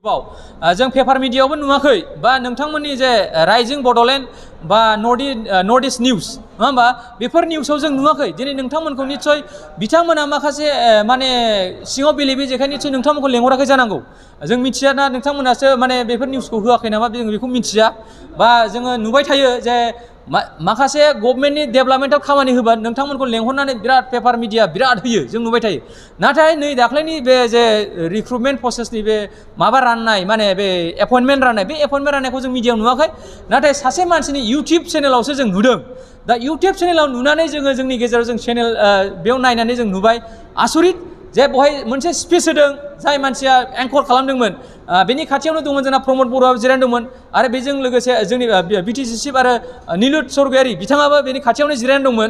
जों पेपार मिडियायावबो नुवाखै बा नोंथांमोननि जे राइजिं बड'लेण्ड बा नर्थ इस्ट निउस नङा होमबा बेफोर निउसाव जों नुवाखै दिनै नोंथांमोनखौ निश्चय बिथांमोना माखासे माने सिङाव बेलेबे जेखाय निश्चय नोंथांमोनखौ लेंहराखै जानांगौ जों मिथिया ना नोंथांमोनासो माने बेफोर निउसखौ होआखै नामा जों बेखौ मिथिया बा जोङो नुबाय थायो जे माखासे गभर्नमेन्टनि डेभेलपमेन्टआव खामानि होबा नोंथांमोनखौ लेंहरनानै बिराद पेपार मिडिया बिराद होयो जों नुबाय थायो नाथाय नै दाख्लैनि बे जे रिक्रुटमेन्ट प्रसेसनि बे माबा राननाय माने बे एपइन्टमेन्ट राननाय बे एपइन्टमेन्ट राननायखौ जों मिडियायाव नुवाखै नाथाय सासे मानसिनि इउटिउब चेनेलावसो जों नुदों दा इउटिउब चेनेलाव नुनानै जोङो जोंनि गेजेराव जों चेनेल बेयाव नायनानै जों नुबाय आसरित जे बहाय मोनसे स्पिच होदों जाय मानसिया एंकर खालामदोंमोन बेनि खाथियावनो दंमोन जोंना प्रमद बर'आबो जिरायना दंमोन आरो बेजों लोगोसे जोंनि बिटिसि चिफ आरो निलुत सरगयारि बिथाङाबो बेनि खाथियावनो जिरायना दंमोन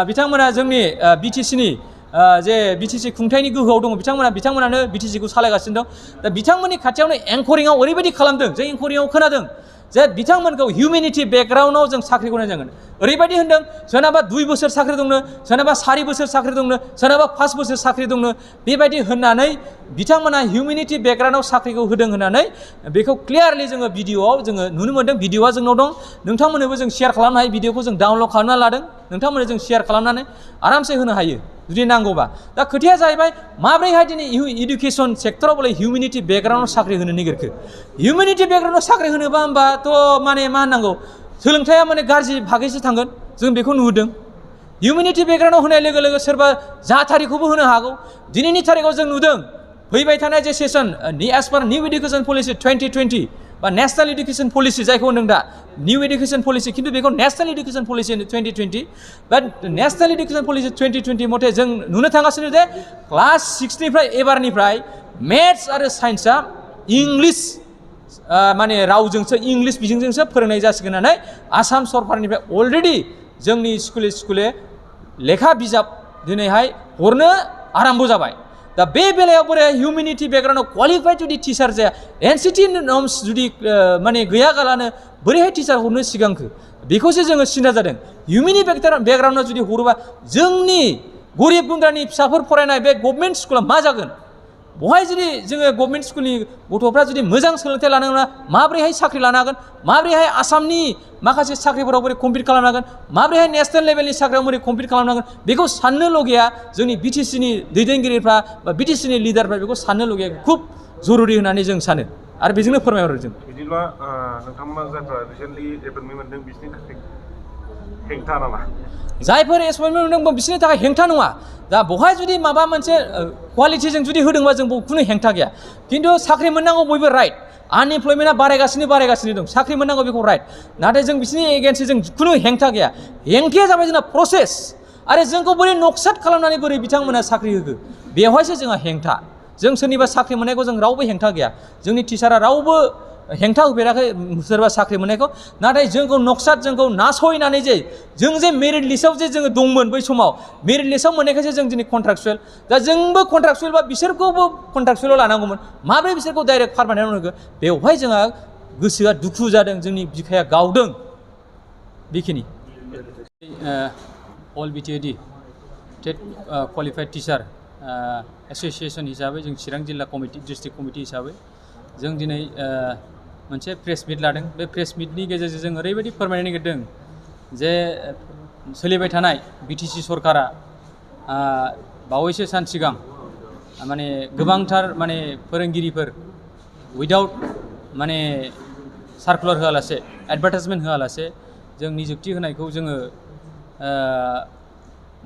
बिथांमोना जोंनि बिटिसिनि जे बिटिसि खुंथायनि गोहोआव दङ बिथांमोनानो बिटिसिखौ सालायगासिनो दं दा बिथांमोननि खाथियावनो एंकरिंआव ओरैबायदि खालामदों जों एंकरिंआव खोनादों जे बिथांमोनखौ हिउमेनिटी बेकग्राउन्डआव जों साख्रिखौ नायनांगोन ओरैबायदि होनदों सोरनाबा 2 बोसोर साख्रि दंनो सोरनाबा 4 बोसोर साख्रि दंनो सोरनाबा 5 बोसोर साख्रि दंनो बेबायदि होननानै बिथांमोना हिउमेनिटी बेकग्राउन्डआव साख्रिखौ होदों होननानै बेखौ क्लियारलि जोङो भिडिअआव जोङो नुनो मोन्दों भिडिअआ जोंनाव दं नोंथांमोननोबो जों शेयार खालामनो हायो भिडिअखौ जों डाउनलड खालामना लादों नोंथांमोननो जों शेयार खालामनानै आरामसे होनो हायो जुदि नांगौबा दा खोथाया जाहैबाय माब्रैहाय दिनै इडुकेसन सेक्टराव बोले हिउमेनिटी बेकग्राउन्डआव साख्रि होनो नागिरखो हिउमेनिटी बेकग्राउन्डआव साख्रि होनोबा होमबाथ' माने मा होननांगौ सोलोंथाइया माने गाज्रि भागैसो थांगोन जों बेखौ नुहुरदों हिउमेनिटी बेकग्राउन्डआव होनाय लोगो लोगो सोरबा जा थारिखखौबो होनो हागौ दिनैनि थारिखआव जों नुदों फैबाय थानाय जे सेसन एज पार निउ एडुकेसन पलिसि 2020 बा नेशनेल एडुकेसन पलिसि जायखौ होनदों दा निउ एडुकेसन पलिसि खिन्थु बेखौ नेशनेल एडुकेसन पलिसि 2020 बा नेशनेल एडुकेसन पलिसि 2020 मथे जों नुनो थांगासिनो जे क्लास 6निफ्राय एबारनिफ्राय मेथ्स आरो साइन्सआ इंलिश माने रावजोंसो इंलिश बिजोंजोंसो फोरोंनाय जासिगोन होननानै आसाम सरकारनिफ्राय अलरेडि जोंनि स्कुले लेखा बिजाब दिनैहाय हरनो आराम्भ जाबाय दा बे बेलायाव बोरै हिउमेनिटी बेकग्राउन्डआव क्वालिफाइड जुदि टिचार जाया एनसिटि नर्म्स जुदि माने गैयागालानो बोरैहाय टिचार हरनो सिगांखो बेखौसो जोङो सिन्था जादों हिउमेनिटी बेकग्राउन्डआव जुदि हरोबा जोंनि गरिब गुन्द्रानि फिसाफोर फरायनाय बे गभर्नमेन्ट स्कुला मा जागोन बहाय जुदि जोङो गभर्नमेन्ट स्कुलनि गथ'फ्रा जुदि मोजां सोलोंथाइ लानांगौना माब्रैहाय साख्रि लानो हागोन माब्रैहाय आसामनि माखासे साख्रिफोराव बोरै कम्पिट खालामनो हागोन माब्रैहाय नेशनेल लेभेलनि साख्रियाव बोरै कम्पिट खालामनो हागोन बेखौ साननो लगैया जोंनि बिटिसिनि दैदेनगिरिफ्रा बा बिटिसिनि लिडारफ्रा बेखौ साननो लगैया खुब जरुरि होननानै जों सानो आरो बेजोंनो फोरमायहरो जों बिदिब्ला नोंथांमोना जायफ्रा रिसेन्टलि एपइन्टमेन्ट मोनदों बिसोरनि थाखाय हेंथा नामा जायफोर एपइन्टमेन्ट मोनदों बिसोरनि थाखाय हेंथा नङा दा बहाय जुदि माबा मोनसे क्वालिटिजों जुदि होदोंबा जों खुनु हेंथा गैया खिन्थु साख्रि मोननांगौ बयबो राइट आनइमप्लयमेन्टआ बारायगासिनो दं साख्रि मोननांगौ बेखौ राइट नाथाय जों बिसोरनि एगेन्स्टै जों खुनु हेंथा गैया हेंथाया जाबाय जोंना प्रसेस आरो जोंखौ बोरै नक्साद खालामनानै बोरै बिथांमोना साख्रि होखो बेवहायसो जोंहा हेंथा जों सोरनिबा साख्रि मोननायखौ जों रावबो हेंथा गैया जोंनि टिचारा रावबो हेंथा होफेराखै सोरबा साख्रि मोननायखौ नाथाय जोंखौ नक्साद जोंखौ नासयनानै जों जे मेरिट लिस्टआव जे जोङो दंमोन बै समाव मेरिट लिस्टआव मोननायखायसो जों दिनै कन्ट्राक्चुवेल दा जोंबो कन्ट्राक्चुवेल बा बिसोरखौबो कन्ट्राक्चुवेलाव लानांगौमन माब्रै बिसोरखौ डाइरेक्ट पारमानेन्टआव होगो बेवहाय जोंहा गोसोआ दुखु जादों जोंनि बिखाया गावदों बेखिनि अल बिटिएडि टेट क्वालिफाइड टिचार एस'सिएसन हिसाबै जों चिरां जिल्ला कमिटि डिस्ट्रिक्ट कमिटि हिसाबै जों दिनै मोनसे प्रेस मिट लादों बे प्रेस मिटनि गेजेरजों जों ओरैबायदि फोरमायनो नागिरदों जे सोलिबाय थानाय बिटिसि सरकारा बावैसो सान सिगां माने गोबांथार माने फोरोंगिरिफोर उइदाउट माने सार्कुलार होआलासे एडभार्टाइजमेन्ट होआलासे जों निजुक्ति होनायखौ जोङो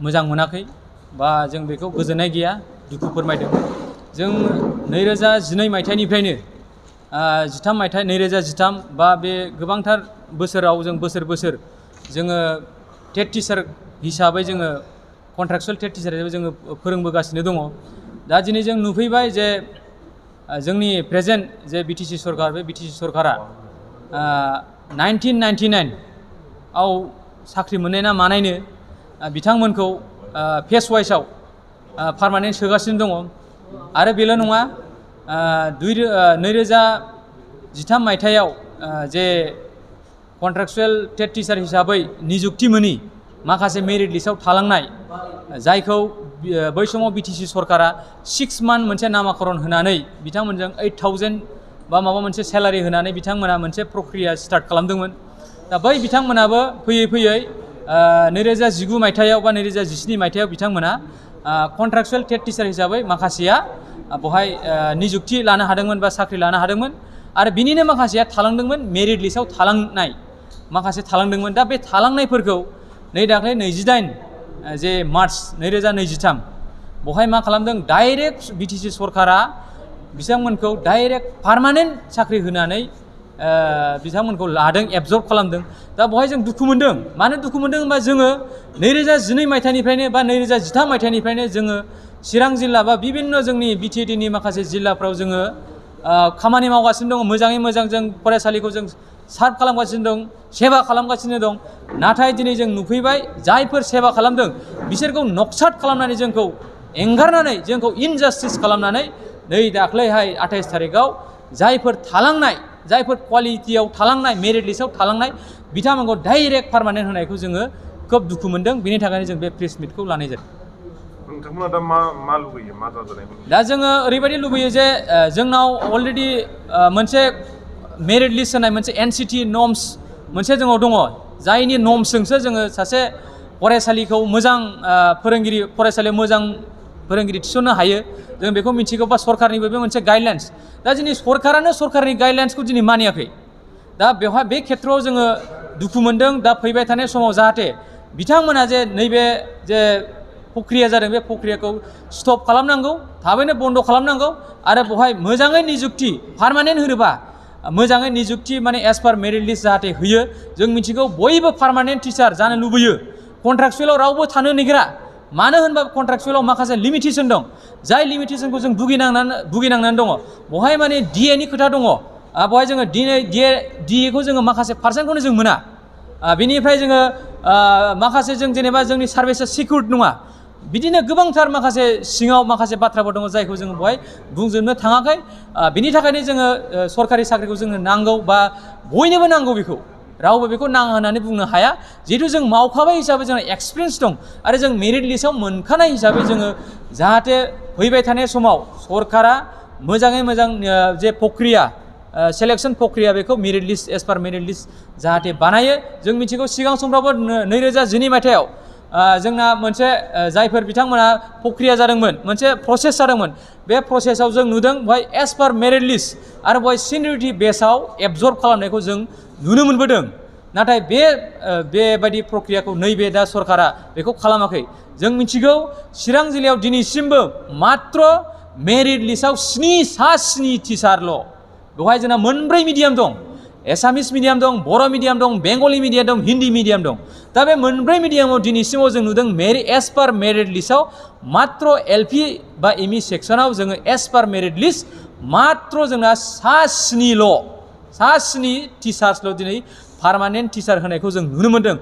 मोजां मोनाखै बा जों बेखौ गोजोननाय गैया दुखु फोरमायदों जों 2012 मायथाइनिफ्रायनो 13 मायथाइ 2013 बा बे गोबांथार बोसोराव जों बोसोर जोङो टेट टिचार हिसाबै जोङो कन्ट्राक्चुवेल टेट टिचार हिसाबै जोङो फोरोंबोगासिनो दङ दा दिनै जों नुफैबाय जे जोंनि प्रेजेन्ट जे बिटिसि सरकार बे बिटिसि सरकारा 1999 आव साख्रि मोननाय ना मानायनो बिथांमोनखौ फेस वाइसआव पारमानेन्ट सोगासिनो दङ आरो बेल' नङा 2013 मायथाइयाव जे कन्ट्राक्चुवेल टेट टिचार हिसाबै निजुक्ति मोनि माखासे मेरिट लिस्टआव थालांनाय जायखौ बै समाव बिटिसि सरकारा 6 मान्थ मोनसे नामाकरन होनानै बिथांमोनजों 8,000 बा माबा मोनसे सेलारि होनानै बिथांमोना मोनसे प्रक्रिया स्टार्ट खालामदोंमोन। दा बै बिथांमोनाबो फैयै फैयै 2019 मायथाइयाव बा 2017 मायथाइयाव बिथांमोना कन्ट्राक्चुएल टेट टिचार हिसाबै माखासेया बहाय निजुक्ति लानो हादोंमोन बा साख्रि लानो हादोंमोन आरो बिनिनो माखासेया थालांदोंमोन मेरिट लिस्टआव थालांनाय माखासे थालांदोंमोन। दा बे थालांनायफोरखौ नै दाख्लै 28 जे मार्च 2023 बहाय मा खालामदों डाइरेक्ट BTC सरकारा बिथांमोनखौ डाइरेक्ट पार्मानेन्ट साख्रि होनानै बिथांमोनखौ लादों एबजर्ब खालामदों। दा बहाय जों दुखु मोनदों। मानो दुखु मोनदों होनबा जोङो 2012 मायथाइनिफ्रायनो बा 2013 मायथाइनिफ्रायनो जोङो चिरां जिल्ला बा बिभिन्न जोंनि BTADनि माखासे जिल्लाफ्राव जोङो खामानि मावगासिनो दङ। मोजाङै मोजां जों फरायसालिखौ जों सार्भ खालामगासिनो दं, सेवा खालामगासिनो दं। नाथाय दिनै जों नुफैबाय जायफोर सेवा खालामदों बिसोरखौ नक्साट खालामनानै जोंखौ एंगारनानै जोंखौ इनजास्टिस खालामनानै नै दाख्लैहाय 28 थारिखआव जायफोर थालांनाय जायफोर क्वालिटियाव थालांनाय मेरिट लिस्टआव थालांनाय बिथांमोनखौ डाइरेक्ट पार्मानेन्ट होनायखौ जोङो खोब दुखु मोनदों। बेनि थाखायनो जों बे प्रेस मिटखौ लानाय जादों। नोंथांमोना दा मा लुबैयो मा जाजानाय? दा जोङो ओरैबायदि लुबैयो जे जोंनाव अलरेडि मोनसे मेरिट लिस्ट होनाय मोनसे NCT नर्म्स मोनसे जोंनाव दङ। जायनि नर्म्सजोंसो जोङो सासे फरायसालिखौ मोजां फरायसालियाव मोजां फोरोंगिरि थिसननो हायो। जों बेखौ मिथिगौ बा सरकारनिबो बे मोनसे गाइडलाइन्स। दा दिनै सरकारानो सरकारनि गाइडलाइन्सखौ दिनै मानियाखै। दा बेवहाय बे खेथ्रआव जोङो दुखु मोनदों। दा फैबाय थानाय समाव जाहाथे बिथांमोना जे नैबे जे प्रक्रिया जादों बे प्रक्रियाखौ स्टप खालामनांगौ, थाबैनो बन्द खालामनांगौ आरो बेवहाय मोजाङै निजुक्ति पार्मानेन्ट होनोबा मोजाङै निजुक्ति माने एज पार मेरिट लिस्ट जाहाथे होयो। जों मिथिगौ बयबो पार्मानेन्ट टिचार जानो लुबैयो। कन्ट्राक्चुएलाव रावबो थानो नागिरा। मानो होनबा कन्ट्राक्चुएलाव माखासे लिमिटेसन दं। जाय लिमिटेसनखौ जों भुगिनांनानै दङ। बेवहाय माने DA नि खोथा दङ। बेवहाय जोङो DA खौ जोङो माखासे पार्सेन्टखौनो जों मोना। बेनिफ्राय जोङो माखासे जों जेनेबा जोंनि सार्भिसा सिकिउर्ड नङा। बिदिनो गोबांथार माखासे सिङाव माखासे बाथ्राफोर दङ जायखौ जोङो बेवहाय बुंजोबनो थाङाखै। बिनि थाखायनो जोङो सरकारि साख्रिखौ जोंनो नांगौ बा बयनोबो नांगौ। बेखौ रावबो बेखौ नाङा होननानै बुंनो हाया। जिहेतु जों मावखाबाय हिसाबै जोंहा एक्सपिरियेन्स दं आरो जों मेरिट लिस्टआव मोनखानाय हिसाबै जोङो जाहाथे फैबाय थानाय समाव सरकारा मोजाङै मोजां जे प्रक्रिया सेलेक्सन प्रक्रिया बेखौ मेरिट लिस्ट एज पार मेरिट लिस्ट जाहाथे बानायो। जों मिथिगौ सिगां समफ्रावबो 2012 मायथाइयाव जोंना मोनसे जायफोर बिथांमोना प्रक्रिया जादोंमोन मोनसे प्रसेस जादोंमोन। बे प्रसेसआव जों नुदों बेवहाय एज पार मेरिट लिस्ट आरो बेवहाय सिनियरिटि बेसआव एबजर्ब खालामनायखौ जों नुनो मोनबोदों। नाथाय बेबायदि प्रक्रियाखौ नैबे दा सरकारा बेखौ खालामाखै। जों मिथिगौ चिरां जिल्लायाव दिनैसिमबो मात्र मेरिट लिस्टआव 7 टिचारल'। बेवहाय जोंना मोनब्रै मिडियाम दं। एसामिस मिडियाम दं, बर' मिडियाम दं, बेंगलि मिडियाम दं, हिन्दी मिडियाम दं। दा बे मोनब्रै मिडियामाव दिनैसिमाव जों नुदों एज पार मेरिट लिस्टआव मात्र LP बा ME सेक्सनाव जोङो एज पार मेरिट लिस्ट मात्र जोंना 7 टिचार्सल' दिनै पार्मानेन्ट टिचार होनायखौ जों नुनो मोनदों।